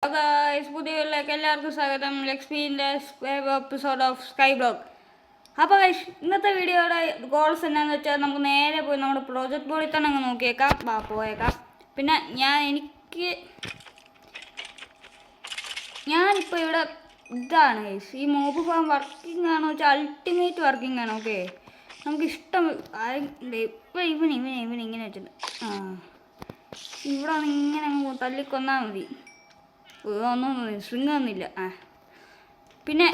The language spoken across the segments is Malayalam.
പുതിയ എല്ലാവർക്കും സ്വാഗതം. ലക്ഷ്മിൻ്റെ എപ്പിസോഡ് ഓഫ് സ്കൈ ബ്ലോഗ്. അപ്പോൾ ഗൈസ്, ഇന്നത്തെ വീഡിയോയുടെ ഗോൾസ് എന്നാന്ന് വെച്ചാൽ നമുക്ക് നേരെ പോയി നമ്മുടെ പ്രോജക്റ്റ് ബോർഡിൽ തന്നെ അങ്ങ് നോക്കിയേക്കാം, പോയേക്കാം. പിന്നെ ഞാനിപ്പോൾ ഇവിടെ ഇതാണ് ഗൈസ്, ഈ മോബ് ഫാം വർക്കിംഗ് ആണോ വെച്ചാൽ അൾട്ടിമേറ്റ് വർക്കിംഗ് ആണ്. ഓക്കെ, നമുക്കിഷ്ടം ഇപ്പം ഇവനിങ്ങനെ വെച്ചിട്ടുണ്ട്. ഇവിടെ ഇങ്ങനെ അങ്ങ് തല്ലിക്കൊന്നാൽ മതി, ഒന്നും സ്ട്രിങ് ഒന്നുമില്ല. പിന്നെ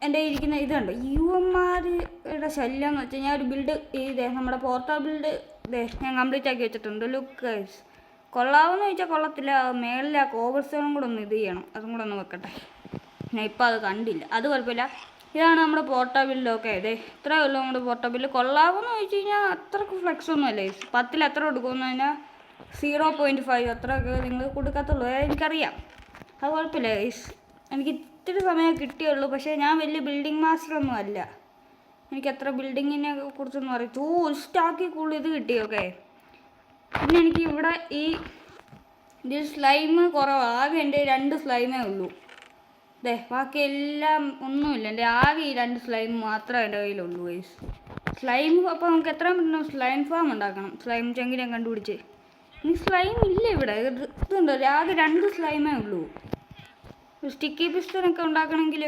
എൻ്റെ ഇരിക്കുന്ന ഇതുണ്ട്, യുവന്മാരുടെ ശല്യം എന്ന് വെച്ചാൽ ഞാൻ ഒരു ബിൽഡ് നമ്മുടെ പോർട്ടൽ ബിൽഡ് ഞാൻ കംപ്ലീറ്റ് ആക്കി വെച്ചിട്ടുണ്ട്. ലുക്ക് ഗൈസ്, കൊള്ളാവെന്ന് ചോദിച്ചാൽ കൊള്ളത്തില്ല. മേളിൽ ആ കോബർ സ്റ്റോണും കൂടെ ഒന്ന് ഇത് ചെയ്യണം, അതും കൂടെ ഒന്ന് വെക്കട്ടെ. ഞാൻ ഇപ്പോൾ അത് കണ്ടില്ല, അത് കുഴപ്പമില്ല. ഇതാണ് നമ്മുടെ പോർട്ടൽ ബിൽഡ്. ഓക്കെ, ഇത്രയേ ഉള്ളൂ നമ്മുടെ പോർട്ടൽ ബിൽഡ്. കൊള്ളാവെന്ന് ചോദിച്ചു കഴിഞ്ഞാൽ അത്രക്ക് ഫ്ലെക്സ് ഒന്നും അല്ലേ, 10 എത്ര കൊടുക്കുമെന്ന് കഴിഞ്ഞാൽ 0.5 അത്രയൊക്കെ നിങ്ങൾ കൊടുക്കത്തുള്ളൂ, എനിക്കറിയാം. അത് കുഴപ്പമില്ല ഗൈസ്, എനിക്ക് ഇത്തിരി സമയം കിട്ടിയുള്ളൂ. പക്ഷേ ഞാൻ വലിയ ബിൽഡിംഗ് മാസ്റ്ററൊന്നും അല്ല, എനിക്ക് അത്ര ബിൽഡിങ്ങിനെ കുറിച്ചൊന്നും അറിയാം. ഒരു സ്റ്റാക്കിൽ കൂടുതൽ ഇത് കിട്ടി. ഓക്കെ, പിന്നെ എനിക്ക് ഇവിടെ ഇതിൽ സ്ലൈം കുറവാണ്. ആകെ എൻ്റെ 2 സ്ലൈമേ ഉള്ളൂ. ബാക്കി എല്ലാം ഒന്നുമില്ല, എൻ്റെ ആകെ ഈ 2 സ്ലൈം മാത്രമേ എൻ്റെ കയ്യിലുള്ളൂ ഗൈസ്. സ്ലൈം അപ്പോൾ നമുക്ക് എത്രയും പെട്ടെന്ന് സ്ലൈം ഫാം ഉണ്ടാക്കണം. സ്ലൈം ചങ്കിനെ കണ്ടുപിടിച്ച്. ഇനി സ്ലൈം ഇല്ല ഇവിടെ, ഇതുണ്ടോ, ആകെ 2 സ്ലൈമേ ഉള്ളൂ. സ്റ്റിക്കി പിസ്റ്റനൊക്കെ ഉണ്ടാക്കണമെങ്കിൽ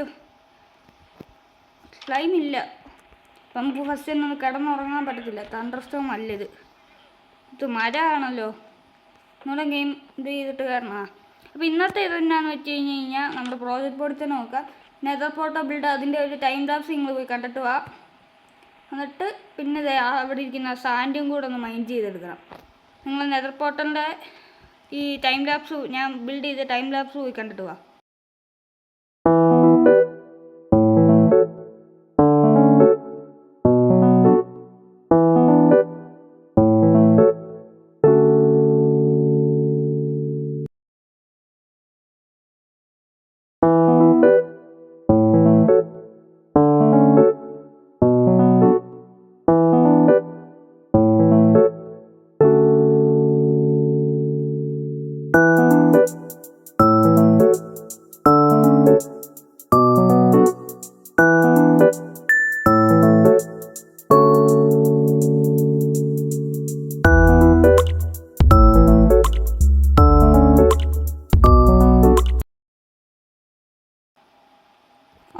സ്ലൈം ഇല്ല. അപ്പം നമുക്ക് ഫസ്റ്റ് ഒന്നും കിടന്നുറങ്ങാൻ പറ്റത്തില്ല. തണ്ടർ സ്റ്റോം അല്ല ഇത് മരമാണല്ലോ. നമ്മുടെ ഗെയിം ഇത് ചെയ്തിട്ട് കയറണ. അപ്പോൾ ഇന്നത്തെ ഇത് എന്നാന്ന് വെച്ച് കഴിഞ്ഞാൽ നമ്മുടെ പ്രോജക്റ്റ് ബോർഡിൽ തന്നെ നോക്കാം. നെതർ പോർട്ടൽ ബിൽഡ് അതിൻ്റെ ഒരു ടൈം ലാപ്സ് നിങ്ങൾ പോയി കണ്ടിട്ട് വാ. എന്നിട്ട് പിന്നെ അവിടെ ഇരിക്കുന്ന സാൻഡും കൂടെ ഒന്ന് മൈൻഡ് ചെയ്തെടുക്കണം. നിങ്ങൾ നെതർ പോർട്ടലിൻ്റെ ഈ ടൈം ലാപ്സ് ഞാൻ ബിൽഡ് ചെയ്ത ടൈം ലാപ്സ് പോയി കണ്ടിട്ട് വാ.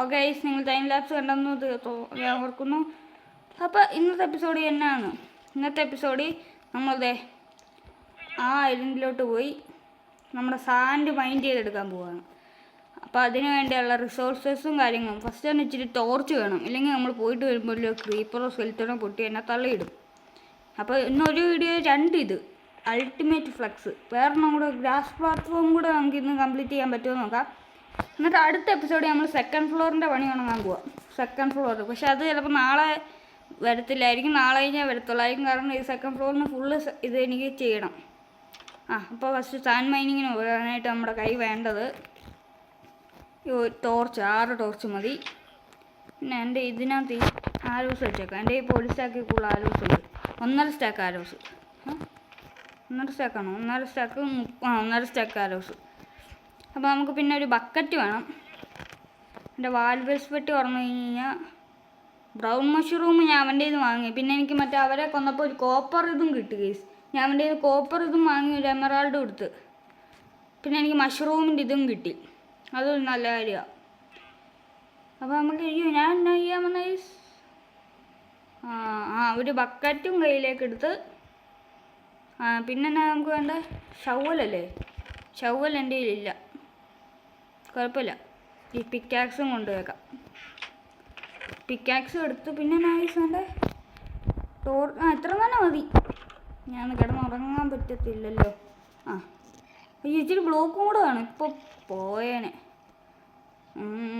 ഓക്കെ, നിങ്ങൾ ടൈം ലാപ്സ് കണ്ടെന്ന് ഞാൻ ഓർക്കുന്നു. അപ്പോൾ ഇന്നത്തെ എപ്പിസോഡ് എന്നാണ്, ഇന്നത്തെ എപ്പിസോഡിൽ നമ്മളതെ ആ ഐലൻഡിലോട്ട് പോയി നമ്മുടെ സാൻഡ് മൈൻഡ് ചെയ്തെടുക്കാൻ പോവുകയാണ്. അപ്പോൾ അതിന് വേണ്ടിയുള്ള റിസോഴ്സസും കാര്യങ്ങളും ഫസ്റ്റ് തന്നെ ഇച്ചിരി ടോർച്ച് വേണം, ഇല്ലെങ്കിൽ നമ്മൾ പോയിട്ട് വരുമ്പോൾ ക്രീപ്പറോ സ്കെൽറ്റനോ പൊട്ടി എന്നെ തള്ളിയിടും. അപ്പോൾ ഇന്നൊരു വീഡിയോ 2 ഇത് അൾട്ടിമേറ്റ് ഫ്ലക്സ്, വേറൊന്നും കൂടെ ഗ്രാസ് പ്ലാറ്റ്ഫോം കൂടെ നമുക്ക് ഇന്ന് കംപ്ലീറ്റ് ചെയ്യാൻ പറ്റുമോ നോക്കാം. എന്നിട്ട് അടുത്ത എപ്പിസോഡ് നമ്മൾ 2nd ഫ്ലോറിൻ്റെ പണി ഉണങ്ങാൻ പോവാം. 2nd ഫ്ലോർ, പക്ഷെ അത് ചിലപ്പോൾ നാളെ വരത്തില്ലായിരിക്കും, നാളെ കഴിഞ്ഞാൽ വരത്തുള്ളായിരിക്കും. കാരണം ഈ 2nd ഫ്ലോറിന് ഫുള്ള് ഇത് എനിക്ക് ചെയ്യണം. അപ്പോൾ ഫസ്റ്റ് സാൻഡ് മൈനിങ്ങിന് പോകാനായിട്ട് നമ്മുടെ കൈ വേണ്ടത് ടോർച്ച്, 6 ടോർച്ച് മതി. പിന്നെ എൻ്റെ ഇതിനകത്ത് ഈ ആരോസ് വെച്ചേക്കാം. എൻ്റെ ഇപ്പോൾ 1 സ്റ്റാക്കിൽ കൂടുതൽ ആരോസ് ഉണ്ട്. 1.5 stack arrows. 1.5 സ്റ്റാക്കാണോ? 1.5 stack 1.5 stack arrows. അപ്പോൾ നമുക്ക് പിന്നെ ഒരു ബക്കറ്റ് വേണം. എൻ്റെ വാൽവേസ് പെട്ടി പറഞ്ഞു കഴിഞ്ഞാൽ ബ്രൗൺ മഷ്റൂം ഞാൻ അവൻ്റെ നിന്ന് വാങ്ങി. പിന്നെ എനിക്ക് മറ്റേ അവരെ കൊന്നപ്പോൾ ഒരു കോപ്പർ ഇതും കിട്ടി ഗൈസ്. ഞാൻ അവൻ്റെ കോപ്പർ ഇതും വാങ്ങി, ഒരു എമറാൾഡും എടുത്ത്. പിന്നെ എനിക്ക് മഷ്റൂമിൻ്റെ ഇതും കിട്ടി, അതൊരു നല്ല കാര്യമാണ്. അപ്പോൾ നമുക്ക് ഞാൻ എന്നാ ചെയ്യാമെന്ന ഗൈസ്, ഒരു ബക്കറ്റും കയ്യിലേക്ക് എടുത്ത്. പിന്നെ നമുക്ക് വേണ്ട ഷവലല്ലേ, ഷവൽ എൻ്റെ കയ്യിലില്ല, കുഴപ്പമില്ല. ഈ പിക്കാക്സും കൊണ്ടുവയ്ക്കാം. പിക്കാക്സും എടുത്ത് പിന്നെ നൈസ് വേണ്ട ഇത്ര തന്നെ മതി. ഞാൻ കിടന്നുറങ്ങാൻ പറ്റത്തില്ലല്ലോ. ഇച്ചിരി ബ്ലോക്കും കൂടെ വേണം. ഇപ്പോൾ പോയേനെ,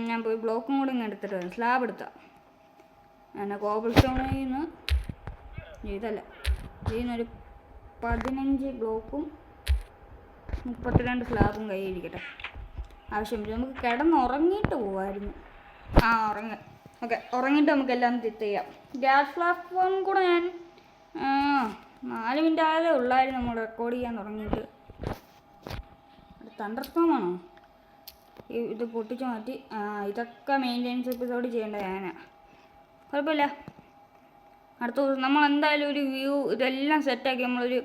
ഞാൻ പോയി ബ്ലോക്കും കൂടെ ഇങ്ങനെ എടുത്തിട്ട് വരാം. സ്ലാബ് എടുത്താൽ എന്നെ കോബിൾ സ്റ്റോണിൽ നിന്ന് ഇതല്ല, ഇതിനൊരു 15 ബ്ലോക്കും 32 സ്ലാബും കയ്യിലിരിക്കട്ടെ. ആവശ്യമില്ല, നമുക്ക് കിടന്നുറങ്ങിയിട്ട് പോവായിരുന്നു. ഓക്കെ, ഉറങ്ങിയിട്ട് നമുക്കെല്ലാം ചെയ്യാം. ഗ്യാസ് പ്ലാറ്റ്ഫോം കൂടെ ഞാൻ 4 മിനിറ്റ് ആയതേ ഉള്ളായിരുന്നു നമ്മൾ റെക്കോർഡ് ചെയ്യാൻ തുടങ്ങിയിട്ട്. തണ്ടർസ്റ്റോമാണോ? ഇത് പൊട്ടിച്ച് മാറ്റി. ഇതൊക്കെ മെയിൻ്റെനൻസ് എപ്പിസോഡ് ചെയ്യേണ്ട ഞാനാണ്. കുഴപ്പമില്ല. അടുത്ത ദിവസം നമ്മൾ എന്തായാലും ഒരു വ്യൂ ഇതെല്ലാം സെറ്റാക്കി നമ്മളൊരു,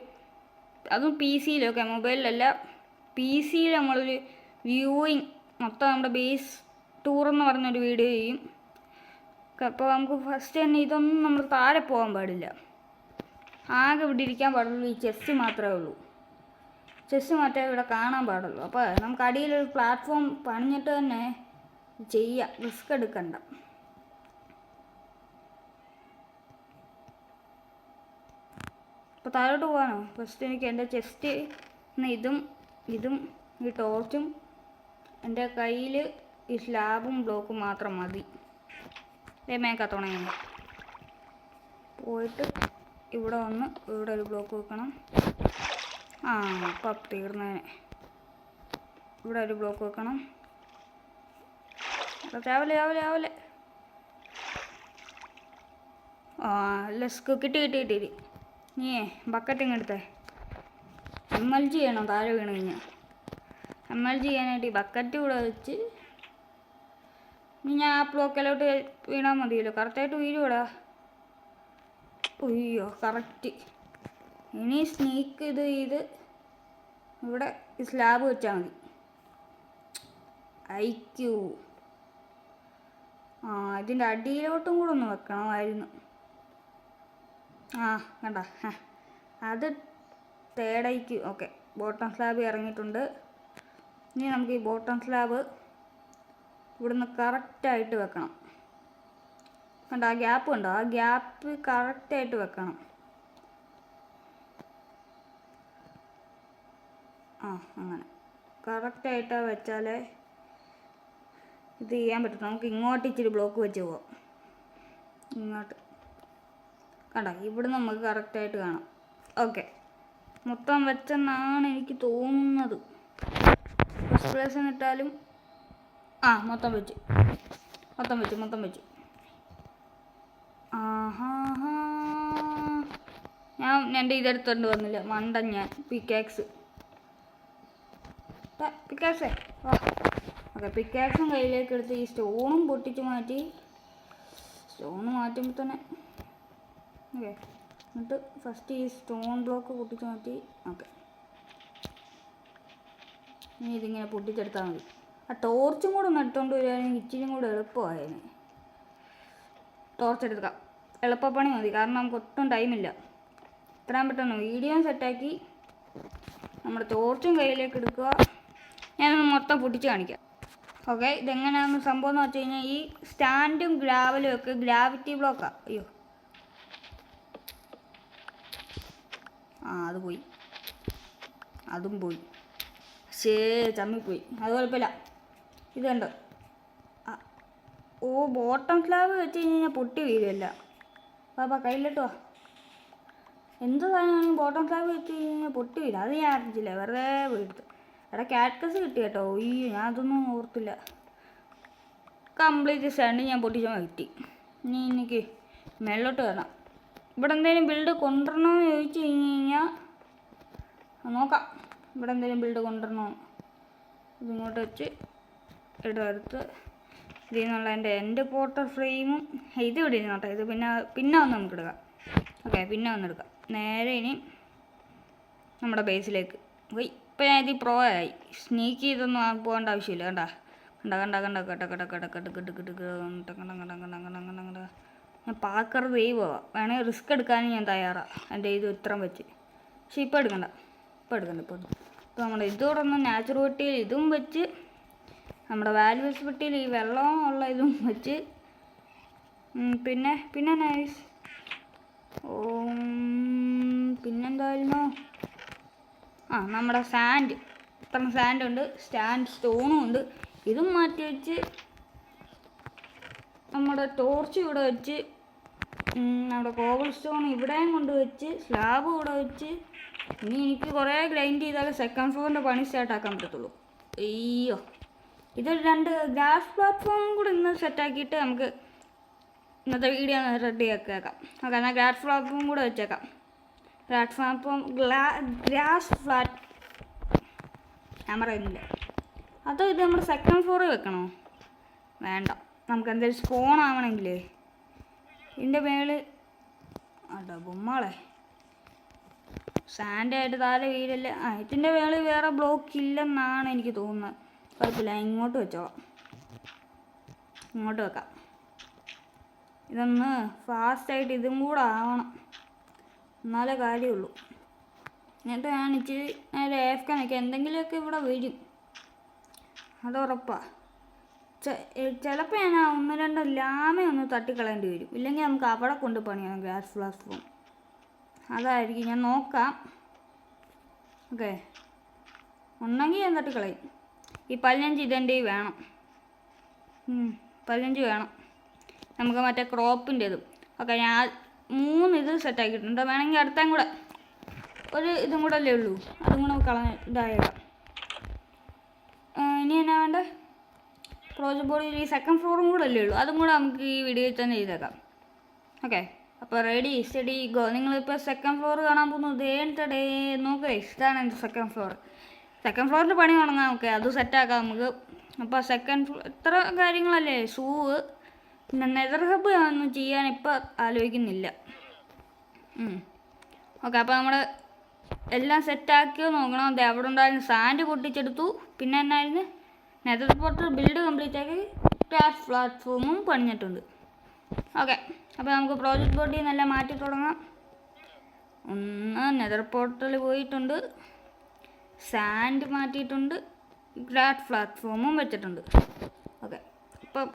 അതും പി സിയിലൊക്കെ, മൊബൈലിലല്ല പി സിയിൽ നമ്മളൊരു വ്യൂയിങ് മൊത്തം നമ്മുടെ ബേസ് ടൂർ എന്ന് പറഞ്ഞൊരു വീഡിയോ ചെയ്യും. അപ്പോൾ നമുക്ക് ഫസ്റ്റ് തന്നെ ഇതൊന്നും നമ്മൾ താഴെ പോകാൻ പാടില്ല. ആകെ ഇവിടെ ഇരിക്കാൻ പാടുള്ളൂ. ഈ ചെസ്റ്റ് മാത്രമേ ഉള്ളൂ. ചെസ്റ്റ് മാത്രമേ ഇവിടെ കാണാൻ പാടുള്ളൂ. അപ്പോൾ നമുക്ക് അടിയിലൊരു പ്ലാറ്റ്ഫോം പണിഞ്ഞിട്ട് തന്നെ ചെയ്യാം, റിസ്ക് എടുക്കണ്ട. അപ്പോൾ താഴോട്ട് പോകാനോ? ഫസ്റ്റ് എനിക്ക് എൻ്റെ ചെസ്റ്റ് ഇതും ഈ ടോർച്ചും എൻ്റെ കയ്യിൽ ഈ സ്ലാബും ബ്ലോക്കും മാത്രം മതി. മേക്കത്തോണേ പോയിട്ട് ഇവിടെ വന്ന് ഇവിടെ ഒരു ബ്ലോക്ക് വെക്കണം. അപ്പം തീർന്നേനെ. ഇവിടെ ഒരു ബ്ലോക്ക് വെക്കണം. രാവിലെ ലെസ്ക് കിട്ടി. നീയേ ബക്കറ്റിങ് എടുത്തേ. MLG ചെയ്യണം താഴെ വീണ് കഴിഞ്ഞാൽ. MLG ചെയ്യാനായിട്ട് ഈ ബക്കറ്റ് കൂടെ വെച്ച് ഞാൻ ആ ബ്ലോക്കിലോട്ട് വീണാൽ മതിയല്ലോ. കറക്റ്റായിട്ട് വീഴുകൂടാ. അയ്യോ കറക്റ്റ്. ഇനി സ്നീക്ക് ഇത് ഇവിടെ ഈ സ്ലാബ് വെച്ചാൽ മതി. അയക്കൂ. ഇതിൻ്റെ അടിയിലോട്ടും കൂടെ ഒന്ന് വെക്കണമായിരുന്നു. കണ്ട അത് തേടയ്ക്ക്. ഓക്കെ, ബോട്ടം സ്ലാബ് ഇറങ്ങിയിട്ടുണ്ട്. ഇനി നമുക്ക് ഈ ബോട്ടം സ്ലാബ് ഇവിടുന്ന് കറക്റ്റായിട്ട് വെക്കണം. കണ്ട ആ ഗ്യാപ്പ് ഉണ്ടോ? ആ ഗ്യാപ്പ് കറക്റ്റായിട്ട് വെക്കണം. അങ്ങനെ കറക്റ്റായിട്ട് വെച്ചാലേ ഇത് ചെയ്യാൻ പറ്റും. നമുക്ക് ഇങ്ങോട്ട് ഇച്ചിരി ബ്ലോക്ക് വെച്ച് പോവാം. ഇങ്ങോട്ട് കണ്ട ഇവിടെ നമുക്ക് കറക്റ്റായിട്ട് കാണാം. ഓക്കെ, മൊത്തം വെച്ചെന്നാണ് എനിക്ക് തോന്നുന്നത്. ഫസ്റ്റ് പ്ലേസിന് ഇട്ടാലും മൊത്തം വെച്ച്. ഞാൻ എൻ്റെ ഇതെടുത്തോണ്ട് വന്നില്ല, മണ്ടൻ ഞാൻ. പിക്കാക്സേ ഓക്കെ, പിക്കാക്സും കയ്യിലേക്ക് എടുത്ത് ഈ സ്റ്റോണും പൊട്ടിച്ച് മാറ്റി. സ്റ്റോൺ മാറ്റുമ്പോൾ തന്നെ ഓക്കെ, എന്നിട്ട് ഫസ്റ്റ് ഈ സ്റ്റോൺ ബ്ലോക്ക് പൊട്ടിച്ച് മാറ്റി. ഓക്കെ, ഇനി ഇതിങ്ങനെ പൊട്ടിച്ചെടുത്താൽ മതി. ആ ടോർച്ചും കൂടെ ഒന്ന് എടുത്തുകൊണ്ട് വരികയാണെങ്കിൽ ഇച്ചിരി കൂടെ എളുപ്പമായേനെ. ടോർച്ച് എടുക്കാം, എളുപ്പപ്പണി മതി. കാരണം നമുക്ക് ഒട്ടും ടൈമില്ല. എത്രയും പെട്ടെന്ന് വീഡിയോ സെറ്റാക്കി നമ്മുടെ ടോർച്ചും കയ്യിലേക്ക് എടുക്കുക. ഞാനൊന്ന് മൊത്തം പൊട്ടിച്ച് കാണിക്കാം. ഓക്കെ, ഇതെങ്ങനെയാണെന്ന് സംഭവം എന്ന് വെച്ച് കഴിഞ്ഞാൽ ഈ സ്റ്റാൻഡും ഗ്രാവലും ഒക്കെ ഗ്രാവിറ്റി ബ്ലോക്കാണ്. അയ്യോ അത് പോയി, അതും പോയി. ചമ്മിപ്പോയി. അത് കുഴപ്പമില്ല. ഇത് കണ്ടോ? ബോട്ടം സ്ലാബ് വെച്ച് കഴിഞ്ഞാൽ പൊട്ടി വീഴുമല്ല. കയ്യിലിട്ടോ. എന്ത് സാധനമാണെങ്കിൽ ബോട്ടം സ്ലാബ് വെച്ച് കഴിഞ്ഞാൽ പൊട്ടി വീഴും. അത് ഞാൻ അറിഞ്ഞില്ല, വെറുതെ വീഴ്ത്തു. കാറ്റ്കസ് കിട്ടി കേട്ടോ. ഞാൻ അതൊന്നും ഓർത്തില്ല. കംപ്ലീറ്റ് സ്റ്റാൻഡ് ഞാൻ പൊട്ടിച്ച് കിട്ടി. ഇനി എനിക്ക് മേലോട്ട് വരണം. ഇവിടെ എന്തെങ്കിലും ബിൽഡ് കൊണ്ടുവരണമെന്ന് ചോദിച്ചു കഴിഞ്ഞാൽ നോക്കാം. ഇവിടെ എന്തെങ്കിലും ബിൽഡ് കൊണ്ടുവരണോ? ഇതിങ്ങോട്ട് വെച്ച് എടുത്ത് ഇതിൽ നിന്നുള്ള എൻ്റെ പോർട്ടർ ഫ്രെയിമും ഇത് ഇവിടെ ഇരുന്നോട്ടെ. ഇത് പിന്നെ ഒന്ന് നമുക്ക് എടുക്കാം. ഓക്കെ, പിന്നെ ഒന്ന് എടുക്കാം. നേരെ ഇനി നമ്മുടെ ബേസിലേക്ക് പോയി. ഇപ്പം ഞാൻ ഇത് പ്രോ ആയി. സ്നീക്ക് ചെയ്തൊന്നും പോകേണ്ട ആവശ്യമില്ല. ഞാൻ പാക്കർ ദൈവമാണ്. വേണമെങ്കിൽ റിസ്ക് എടുക്കാനും ഞാൻ തയ്യാറാണ്. എൻ്റെ ഇത് ഇത്രയും വെച്ച്. പക്ഷെ ഇപ്പം എടുക്കണ്ട. ഇപ്പോൾ നമ്മുടെ ഇതോടെ ഒന്ന് നാച്ചുറൽ പെട്ടിയിൽ ഇതും വെച്ച്, നമ്മുടെ വാല്യൂസ് പെട്ടിയിൽ ഈ വെള്ളം ഉള്ള ഇതും വെച്ച്, പിന്നെ നൈസ്. പിന്നെന്തായിരുന്നു? നമ്മുടെ സാൻഡ്. ഇത്ര സാൻഡുണ്ട്, സ്റ്റോണും ഉണ്ട്. ഇതും മാറ്റി വെച്ച് നമ്മുടെ ടോർച്ച് ഇവിടെ വെച്ച്, നമ്മുടെ കോബിൾ സ്റ്റോൺ ഇവിടെയും കൊണ്ട് വെച്ച്, സ്ലാബ് ഇവിടെ വെച്ച്. ഇനി എനിക്ക് കുറേ ഗ്രൈൻഡ് ചെയ്താൽ സെക്കൻഡ് ഫ്ലോറിൻ്റെ പണി സ്റ്റാർട്ടാക്കാൻ പറ്റത്തുള്ളൂ. അയ്യോ, ഇതൊരു 2 ഗ്യാസ് പ്ലാറ്റ്ഫോമും കൂടി ഇന്ന് സെറ്റാക്കിയിട്ട് നമുക്ക് ഇന്നത്തെ വീഡിയോ റെഡി ആക്കിയേക്കാം. ഓക്കെ, എന്നാൽ ഗ്യാസ് പ്ലാറ്റ്ഫോം കൂടെ വെച്ചേക്കാം. ഗ്യാസ് ഫ്ലാറ്റ് ഞാൻ പറയുന്നില്ല. അതോ ഇത് നമ്മൾ സെക്കൻഡ് ഫ്ലോറിൽ വെക്കണോ? വേണ്ട, നമുക്ക് എന്തായാലും സ്പോൺ ആവണമെങ്കിലേ ഇതിൻ്റെ മേളിൽ അടാ ബൊമ്മാളെ സാൻഡായിട്ട് താഴെ വീടല്ല. ഇതിൻ്റെ മേളിൽ വേറെ ബ്ലോക്ക് ഇല്ലെന്നാണ് എനിക്ക് തോന്നുന്നത്. കുഴപ്പമില്ല, ഇങ്ങോട്ട് വെച്ചോളാം. ഇങ്ങോട്ട് വെക്കാം. ഇതൊന്ന് ഫാസ്റ്റായിട്ട് ഇതും കൂടെ ആവണം, എന്നാലേ കാര്യമുള്ളൂ. എന്നിട്ട് ഞാൻ ഇച്ചിരി നേരെ AFK നിൽക്കാം. എന്തെങ്കിലുമൊക്കെ ഇവിടെ വരും, അത് ഉറപ്പാണ്. ചിലപ്പോൾ ഞാൻ 1-2 ലാമ ഒന്ന് തട്ടിക്കളയേണ്ടി വരും. ഇല്ലെങ്കിൽ നമുക്ക് അവിടെ കൊണ്ട് പണിയാം ഗ്യാസ് പ്ലാറ്റ്ഫോം. അതായിരിക്കും, ഞാൻ നോക്കാം. ഓക്കെ, ഉണ്ടെങ്കിൽ ഞാൻ തട്ടിക്കളയും. ഈ 15 ഇതെൻ്റെ വേണം. 15 വേണം നമുക്ക്, മറ്റേ ക്രോപ്പിൻ്റെതും. ഓക്കെ, ഞാൻ 3 ഇത് സെറ്റാക്കിയിട്ടുണ്ട്. വേണമെങ്കിൽ അടുത്തും കൂടെ ഒരു ഇതും കൂടെ അല്ലേ ഉള്ളൂ, അതും കൂടെ ഇതായേക്കാം. ഇനി എന്നാ വേണ്ടേ? പ്രോജക്റ്റ് ബോർഡിൽ ഈ സെക്കൻഡ് ഫ്ലോറും കൂടെ അല്ലേ ഉള്ളൂ, അതും കൂടെ നമുക്ക് ഈ വീഡിയോയിൽ തന്നെ ചെയ്തേക്കാം. ഓക്കെ, അപ്പോൾ റെഡി സ്റ്റഡി ഗോ. നിങ്ങളിപ്പോൾ സെക്കൻഡ് ഫ്ലോർ കാണാൻ പോകുന്നു. ഡേ നോക്കുക, ഇതാണ് എൻ്റെ സെക്കൻഡ് ഫ്ലോർ. സെക്കൻഡ് ഫ്ലോറിൻ്റെ പണി തുടങ്ങാം. ഓക്കെ, അത് സെറ്റാക്കാം നമുക്ക്. അപ്പോൾ സെക്കൻഡ് ഫ്ലോർ എത്ര കാര്യങ്ങളല്ലേ, ഷൂവ്, പിന്നെ നെതർ ഹബ് ഒന്നും ചെയ്യാൻ ഇപ്പോൾ ആലോചിക്കുന്നില്ല. ഓക്കെ, അപ്പോൾ നമ്മൾ എല്ലാം സെറ്റാക്കിയോ നോക്കണം. അത് അവിടെ ഉണ്ടായിരുന്ന സാൻഡ് പൊട്ടിച്ചെടുത്തു. പിന്നെ എന്നായിരുന്നു, നെതർ പോർട്ടൽ ബിൽഡ് കംപ്ലീറ്റ് ആക്കി ഗ്യാസ് പ്ലാറ്റ്ഫോമും പണിഞ്ഞിട്ടുണ്ട്. ഓക്കെ, അപ്പോൾ നമുക്ക് പ്രോജക്റ്റ് ബോർഡിൽ നിന്നെല്ലാം മാറ്റി തുടങ്ങാം. ഒന്ന് നെതർ പോർട്ടൽ പോയിട്ടുണ്ട്, സാൻഡ് മാറ്റിയിട്ടുണ്ട്, ഗ്യാസ് പ്ലാറ്റ്ഫോമും വെച്ചിട്ടുണ്ട്. ഓക്കെ, ഇപ്പം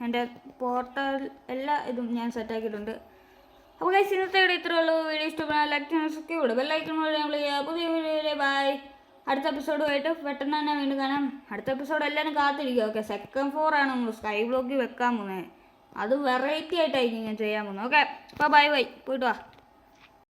എൻ്റെ പോർട്ടൽ എല്ലാ ഇതും ഞാൻ സെറ്റാക്കിയിട്ടുണ്ട്. അപ്പോൾ ഗൈസ്, ഇന്നത്തെ ഇവിടെ ഇത്രയേ ഉള്ളൂ. വീഡിയോ ഇഷ്ടപ്പെടാൻ ലൈക്ക് ചെയ്യാൻ സബ്സ്ക്രൈബ് ചെയ്യുക, ബെല്ലൈക്കൺ നമ്മൾ പുതിയ വീഡിയോയിലെ ബൈ. അടുത്ത എപ്പിസോഡുമായിട്ട് പെട്ടെന്ന് തന്നെ വീണ്ടും കാണാം. അടുത്ത എപ്പിസോഡ് എല്ലാവരും കാത്തിരിക്കുക. ഓക്കെ, സെക്കൻഡ് ഫ്ലോറാണ് നമ്മൾ സ്കൈ ബ്ലോക്കിൽ വെക്കാൻ പോകുന്നത്. അത് വെറൈറ്റി ആയിട്ടായിരിക്കും ഞാൻ ചെയ്യാൻ പോകുന്നത്. ഓക്കെ, അപ്പോൾ ബൈ പോയിട്ട് വാ.